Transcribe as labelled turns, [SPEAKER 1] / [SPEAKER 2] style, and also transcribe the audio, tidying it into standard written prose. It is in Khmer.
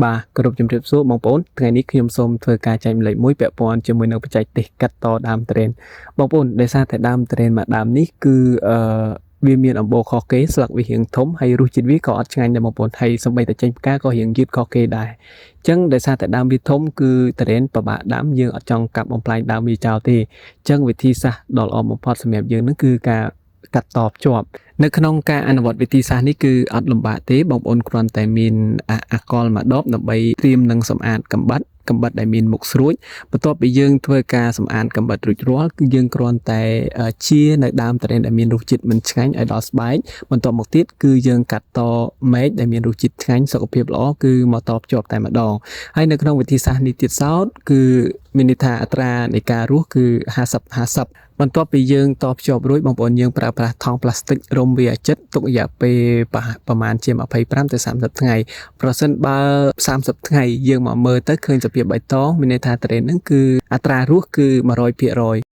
[SPEAKER 1] បាទគោរពជំរាបសួរបងប្អូនថ្ងៃនេះខ្ញុំសូមធ្វើការចែកម្លែកមួយពាក់ព័ន្ធជាមួយនឹងបច្ចេកទេសកាត់តដើមត្រេនបងប្អូនដោយសារតែដើមត្រេនមួយដើមនេះគឺវាមានអំបូរខុសគេស្លឹកវារាងធំហើយរសជាតិវាក៏អត់ឆ្ងាញ់ដែរបងប្អូនហើយសម្បីតែចេញផ្កាក៏រាងយឺតខុសគេដែរអញ្ចឹងដោយសារតែដើមវាធំគឺត្រេនពិបាកដាំយើងអត់ចង់កាប់បំផ្លាញដើមវាចោលទេអញ្ចឹងវិធីសាស្ត្រដ៏ល្អបំផុតសម្រាប់យើងនឹងគឺការកាត់តភ្ជាប់នៅក្នុងការអនុវត្តវិធីសាស្ត្រនេះគឺអត់លំបាកទេបងប្អូនគ្រាន់តែមានអាកលមួយដបដើម្បីត្រៀមនឹងសម្អាតកំបិតដែលមានមុខស្រួចបន្ទាប់ពីយើងធ្វើការសម្អាតកំបិតរួចរាល់គឺយើងគ្រាន់តែជានៅដើមត្រេនដែលមានរសជាតិមិនឆ្ងាញ់ឲ្យដល់ស្បែកបន្ទាប់មកទៀតគឺយើងកាត់តមែកដែលមានរសជាតិឆ្ងាញ់សុខភាពល្អគឺមកតភ្ជាប់តែម្ដងហើយនៅក្នុងវិធីសាស្ត្រនេះទៀតសោតគឺមានន័យថាអត្រានៃការរស់គឺ50-50បន្ទាប់ពីយើងតភ្ជាប់រួចបងប្អូនយើងប្រើប្រាស់ថង់ប្លាស្ទិករុំវាឲ្យជិតទុករយៈពេលប្រហែលជា25ទៅ30ថ្ងៃប្រសិនបើ30ថ្ងៃយើងមកមើលទៅឃើញសភាពបៃតងមានន័យថាត្រេនហ្នឹងគឺអត្រារស់គឺ100%អ